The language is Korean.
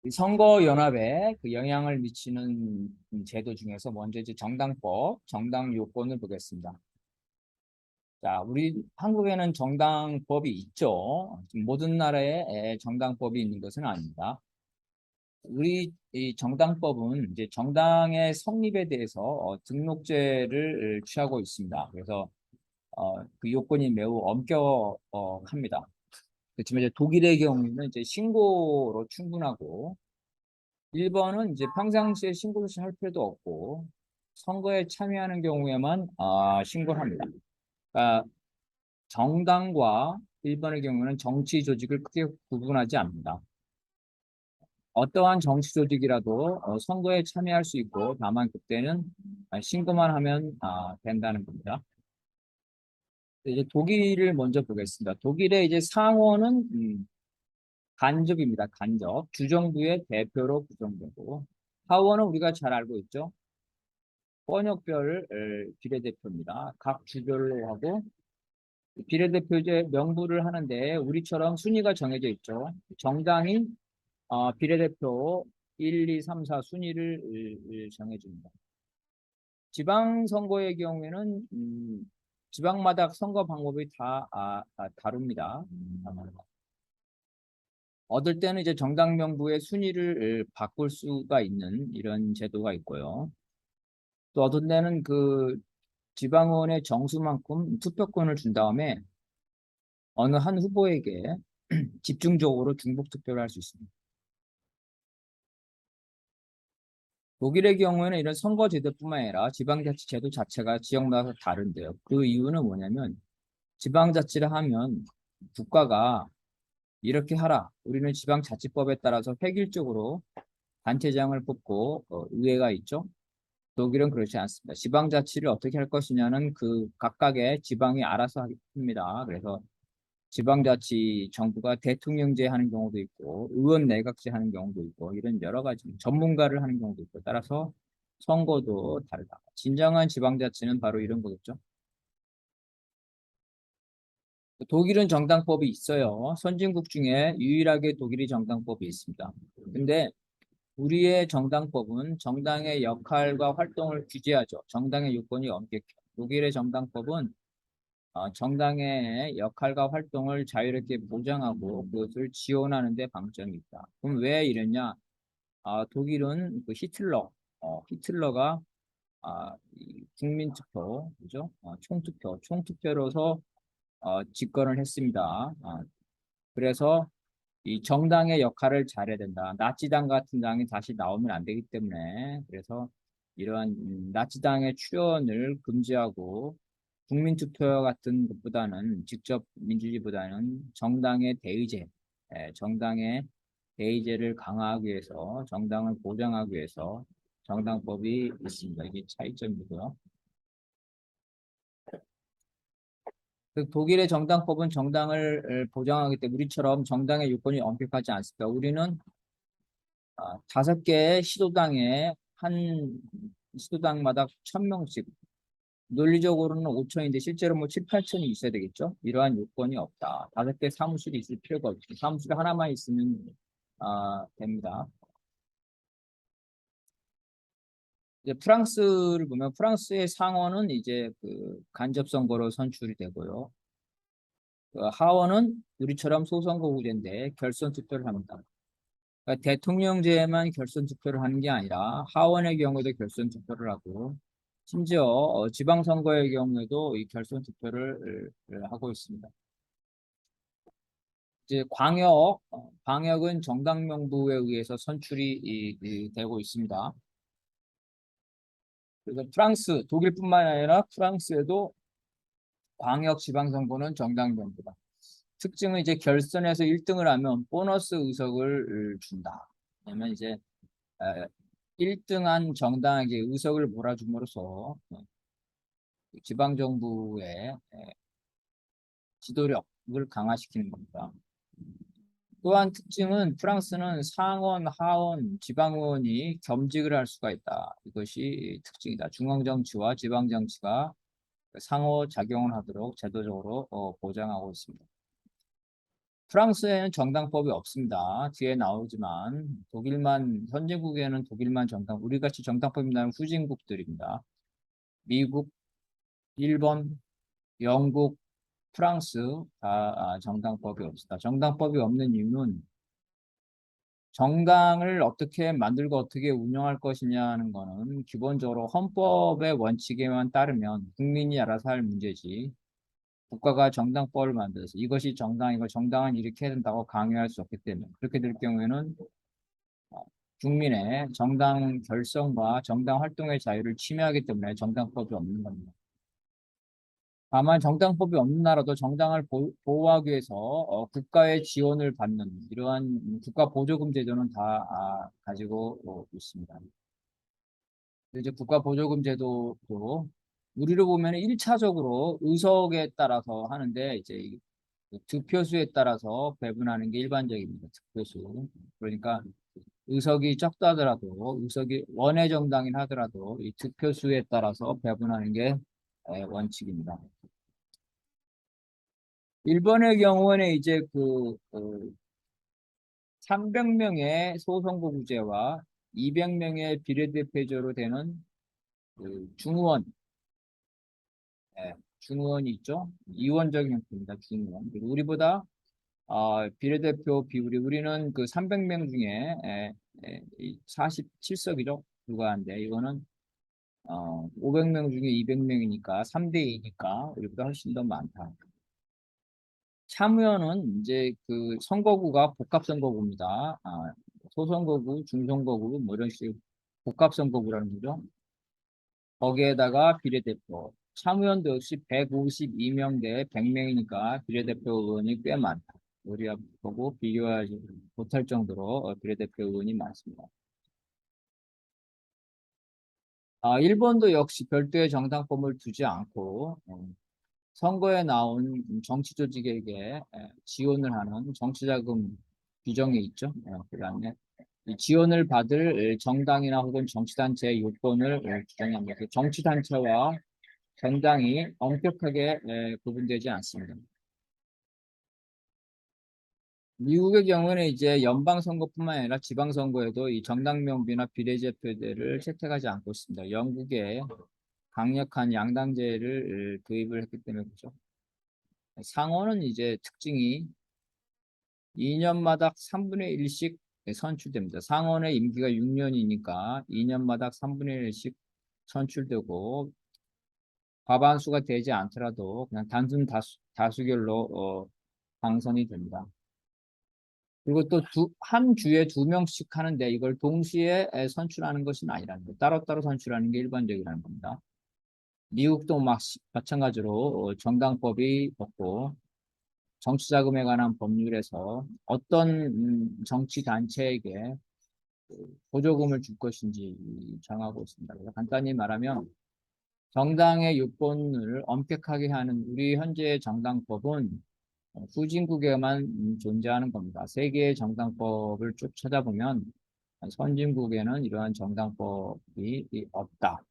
이 선거연합에 그 영향을 미치는 제도 중에서 먼저 이제 정당법, 정당 요건을 보겠습니다. 자, 우리 한국에는 정당법이 있죠. 모든 나라에 정당법이 있는 것은 아닙니다. 우리 이 정당법은 이제 정당의 성립에 대해서 등록제를 취하고 있습니다. 그래서 그 요건이 매우 엄격합니다. 그렇지만 이제 독일의 경우는 이제 신고로 충분하고 일본은 이제 평상시에 신고를 할 필요도 없고 선거에 참여하는 경우에만 신고를 합니다. 그러니까 정당과 일본의 경우는 정치 조직을 크게 구분하지 않습니다. 어떠한 정치 조직이라도 선거에 참여할 수 있고 다만 그때는 신고만 하면 된다는 겁니다. 이제 독일을 먼저 보겠습니다. 독일의 이제 상원은 간접입니다. 간접. 주정부의 대표로 구성되고 하원은 우리가 잘 알고 있죠. 번역별 비례대표입니다. 각 주별로 하고 비례대표 이제 명부를 하는데 우리처럼 순위가 정해져 있죠. 정당이 비례대표 1, 2, 3, 4 순위를 정해줍니다. 지방선거의 경우에는 지방마다 선거 방법이 다 다릅니다. 얻을 때는 이제 정당 명부의 순위를 바꿀 수가 있는 이런 제도가 있고요. 또 어떤 데는 그 지방의원의 정수만큼 투표권을 준 다음에 어느 한 후보에게 집중적으로 중복 투표를 할 수 있습니다. 독일의 경우에는 이런 선거제도뿐만 아니라 지방자치제도 자체가 지역마다 다른데요. 그 이유는 뭐냐면 지방자치를 하면 국가가 이렇게 하라. 우리는 지방자치법에 따라서 획일적으로 단체장을 뽑고 의회가 있죠. 독일은 그렇지 않습니다. 지방자치를 어떻게 할 것이냐는 그 각각의 지방이 알아서 합니다. 그래서 지방자치 정부가 대통령제 하는 경우도 있고 의원 내각제 하는 경우도 있고 이런 여러 가지 전문가를 하는 경우도 있고 따라서 선거도 다르다. 진정한 지방자치는 바로 이런 거겠죠. 독일은 정당법이 있어요. 선진국 중에 유일하게 독일이 정당법이 있습니다. 근데 우리의 정당법은 정당의 역할과 활동을 규제하죠. 정당의 요건이 엄격해요. 독일의 정당법은 정당의 역할과 활동을 자유롭게 보장하고 그것을 지원하는 데 방점이 있다. 그럼 왜 이랬냐? 독일은 그 히틀러가 이 국민투표, 그죠? 총투표로서 집권을 했습니다. 그래서 이 정당의 역할을 잘해야 된다. 나치당 같은 당이 다시 나오면 안 되기 때문에 그래서 이러한 나치당의 출연을 금지하고 국민투표 같은 것보다는 직접 민주주의보다는 정당의 대의제를 강화하기 위해서 정당을 보장하기 위해서 정당법이 있습니다. 이게 차이점이고요. 그 독일의 정당법은 정당을 보장하기 때문에 우리처럼 정당의 요건이 엄격하지 않습니다. 우리는 5개의 시도당에 한 시도당마다 1,000명씩 논리적으로는 5천인데 실제로 뭐 7, 8천이 있어야 되겠죠. 이러한 요건이 없다. 5개 사무실이 있을 필요가 없죠. 사무실 하나만 있으면 됩니다. 이제 프랑스를 보면 프랑스의 상원은 이제 그 간접 선거로 선출이 되고요. 그 하원은 우리처럼 소선거구제인데 결선 투표를 합니다. 그러니까 대통령제에만 결선 투표를 하는 게 아니라 하원의 경우에도 결선 투표를 하고 심지어 지방선거의 경우에도 이 결선 투표를 하고 있습니다. 이제 광역은 정당 명부에 의해서 선출이 되고 있습니다. 그래서 독일뿐만 아니라 프랑스에도 광역 지방선거는 정당 명부다. 특징은 이제 결선에서 1등을 하면 보너스 의석을 준다. 왜냐면 이제 1등한 정당에게 의석을 몰아줌으로써 지방정부의 지도력을 강화시키는 겁니다. 또한 특징은 프랑스는 상원, 하원, 지방의원이 겸직을 할 수가 있다. 이것이 특징이다. 중앙정치와 지방정치가 상호작용을 하도록 제도적으로 보장하고 있습니다. 프랑스에는 정당법이 없습니다. 뒤에 나오지만 독일만 선진국에는 독일만 정당, 우리 같이 정당법이 나는 후진국들입니다. 미국, 일본, 영국, 프랑스 다 정당법이 없습니다. 정당법이 없는 이유는 정당을 어떻게 만들고 어떻게 운영할 것이냐는 거는 기본적으로 헌법의 원칙에만 따르면 국민이 알아서 할 문제지 국가가 정당법을 만들어서 이것이 정당이고 정당은 이렇게 해야 된다고 강요할 수 없기 때문에 그렇게 될 경우에는 어, 국민의 정당 결성과 정당 활동의 자유를 침해하기 때문에 정당법이 없는 겁니다. 다만 정당법이 없는 나라도 정당을 보호하기 위해서 국가의 지원을 받는 이러한 국가 보조금 제도는 다 가지고 있습니다. 이제 국가 보조금 제도도 우리로 보면 1차적으로 의석에 따라서 하는데 이제 그 득표수에 따라서 배분하는 게 일반적입니다. 득표수. 그러니까 의석이 적다 하더라도 의석이 원외 정당인 하더라도 이 득표수에 따라서 배분하는 게 원칙입니다. 일본의 경우에는 이제 300명의 소선거구제와 200명의 비례대표제로 되는 중의원, 중의원이 있죠. 이원적인 형태입니다. 중의원. 그리고 우리보다 비례대표 비율이 우리는 그 300명 중에 47석이죠. 불과한데 이거는 500명 중에 200명이니까 3대 2니까 우리보다 훨씬 더 많다. 참여는 이제 그 선거구가 복합선거구입니다. 소선거구, 중선거구 뭐 이런 식으로 복합선거구라는 거죠. 거기에다가 비례대표. 참여연도 역시 152명 대 100명이니까 비례대표 의원이 꽤 많다. 우리하고 비교하지 못할 정도로 비례대표 의원이 많습니다. 일본도 역시 별도의 정당법을 두지 않고 선거에 나온 정치 조직에게 지원을 하는 정치자금 규정이 있죠. 그다음에 이 지원을 받을 정당이나 혹은 정치단체의 요건을 규정합니다. 그 정치단체와 정당이 엄격하게 구분되지 않습니다. 미국의 경우는 이제 연방선거뿐만 아니라 지방선거에도 이 정당명부나 비례대표제를 채택하지 않고 있습니다. 영국에 강력한 양당제를 도입을 했기 때문에 그렇죠. 상원은 이제 특징이 2년마다 3분의 1씩 선출됩니다. 상원의 임기가 6년이니까 2년마다 3분의 1씩 선출되고 과반수가 되지 않더라도 그냥 단순 다수결로 당선이 됩니다. 그리고 또 한 주에 2명씩 하는데 이걸 동시에 선출하는 것은 아니라는 거예요. 따로따로 선출하는 게 일반적이라는 겁니다. 미국도 마찬가지로 정당법이 없고 정치자금에 관한 법률에서 어떤 정치 단체에게 보조금을 줄 것인지 정하고 있습니다. 그래서 간단히 말하면 정당의 요건을 엄격하게 하는 우리 현재의 정당법은 후진국에만 존재하는 겁니다. 세계의 정당법을 쭉 찾아보면 선진국에는 이러한 정당법이 없다.